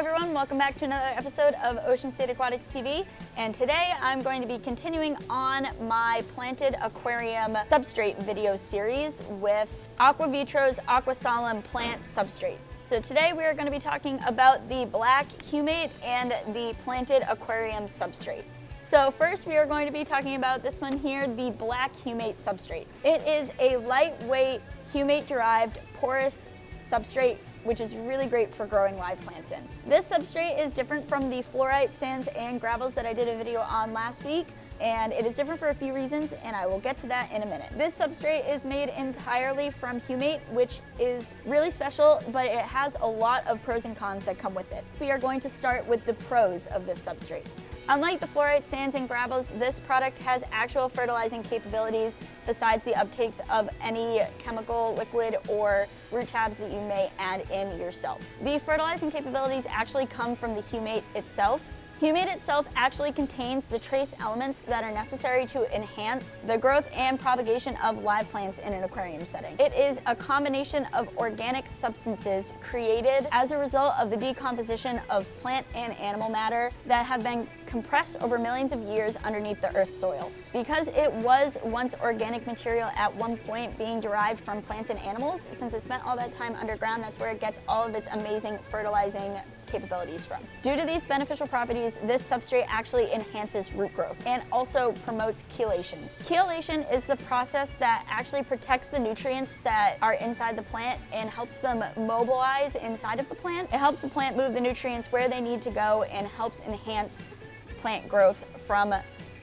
everyone, welcome back to another episode of Ocean State Aquatics TV, and today I'm going to be continuing on my planted aquarium substrate video series with Aquavitro's Aquasolum plant substrate. So today we are going to be talking about the black humate and the planted aquarium substrate. So first we are going to be talking about this one here, the black humate substrate. It is a lightweight humate derived porous substrate which is really great for growing live plants in. This substrate is different from the fluorite sands and gravels that I did a video on last week, and it is different for a few reasons, and I will get to that in a minute. This substrate is made entirely from humate, which is really special, but it has a lot of pros and cons that come with it. We are going to start with the pros of this substrate. Unlike the fluorite sands and gravels, this product has actual fertilizing capabilities besides the uptakes of any chemical, liquid, or root tabs that you may add in yourself. The fertilizing capabilities actually come from the humate itself. Humate itself actually contains the trace elements that are necessary to enhance the growth and propagation of live plants in an aquarium setting. It is a combination of organic substances created as a result of the decomposition of plant and animal matter that have been compressed over millions of years underneath the Earth's soil. Because it was once organic material at one point being derived from plants and animals, since it spent all that time underground, that's where it gets all of its amazing fertilizing capabilities from. Due to these beneficial properties, this substrate actually enhances root growth and also promotes chelation. Chelation is the process that actually protects the nutrients that are inside the plant and helps them mobilize inside of the plant. It helps the plant move the nutrients where they need to go and helps enhance plant growth from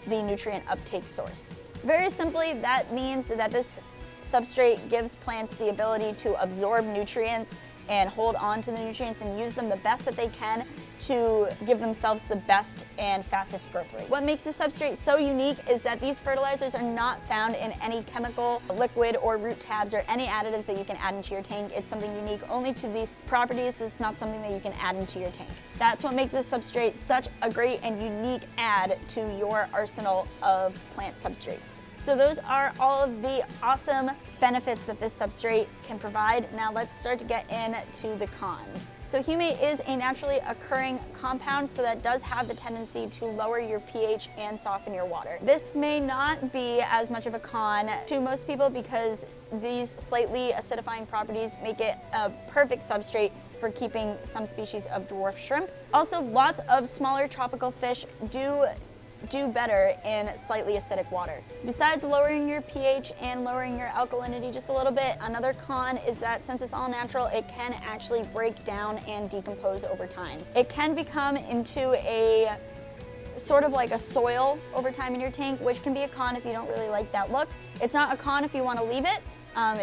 the nutrient uptake source. Very simply, that means that this substrate gives plants the ability to absorb nutrients and hold on to the nutrients and use them the best that they can to give themselves the best and fastest growth rate. What makes this substrate so unique is that these fertilizers are not found in any chemical, liquid, or root tabs or any additives that you can add into your tank. It's something unique only to these properties. It's not something that you can add into your tank. That's what makes this substrate such a great and unique add to your arsenal of plant substrates. So those are all of the awesome benefits that this substrate can provide. Now let's start to get into the cons. So humate is a naturally occurring compound, so that does have the tendency to lower your pH and soften your water. This may not be as much of a con to most people because these slightly acidifying properties make it a perfect substrate for keeping some species of dwarf shrimp. Also, lots of smaller tropical fish do better in slightly acidic water. Besides lowering your pH and lowering your alkalinity just a little bit, another con is that since it's all natural, it can actually break down and decompose over time. It can become into a sort of like a soil over time in your tank, which can be a con if you don't really like that look. It's not a con if you want to leave it.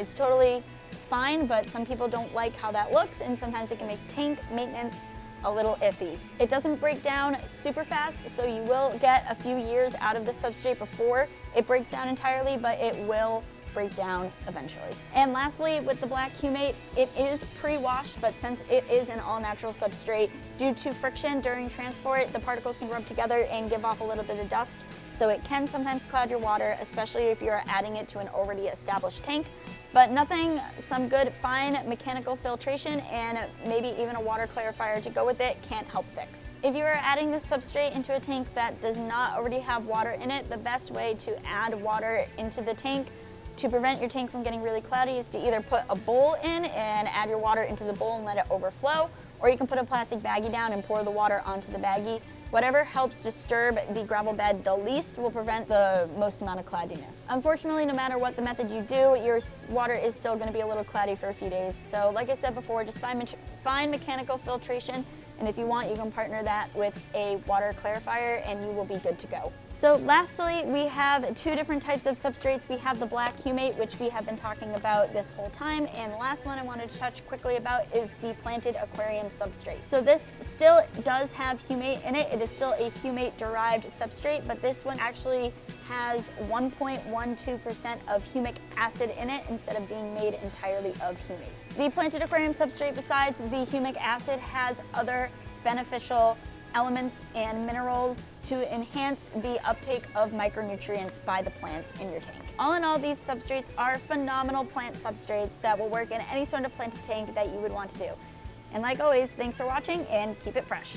It's totally fine, but some people don't like how that looks, and sometimes it can make tank maintenance a little iffy. It doesn't break down super fast, so you will get a few years out of the substrate before it breaks down entirely, but it will break down eventually. And lastly, with the black humate, it is pre-washed, but since it is an all-natural substrate, due to friction during transport, the particles can rub together and give off a little bit of dust, so it can sometimes cloud your water, especially if you're adding it to an already established tank. But nothing, some good fine mechanical filtration and maybe even a water clarifier to go with it can't help fix. If you are adding this substrate into a tank that does not already have water in it, the best way to add water into the tank to prevent your tank from getting really cloudy is to either put a bowl in and add your water into the bowl and let it overflow, or you can put a plastic baggie down and pour the water onto the baggie. Whatever helps disturb the gravel bed the least will prevent the most amount of cloudiness. Unfortunately, no matter what the method you do, your water is still going to be a little cloudy for a few days. So like I said before, just find mechanical filtration, and if you want, you can partner that with a water clarifier and you will be good to go. So lastly, we have two different types of substrates. We have the black humate, which we have been talking about this whole time, and the last one I wanted to touch quickly about is the planted aquarium substrate. So this still does have humate in it. It is still a humate-derived substrate, but this one actually has 1.12% of humic acid in it instead of being made entirely of humate. The planted aquarium substrate, besides the humic acid, has other beneficial elements and minerals to enhance the uptake of micronutrients by the plants in your tank. All in all, these substrates are phenomenal plant substrates that will work in any sort of planted tank that you would want to do. And like always, thanks for watching and keep it fresh.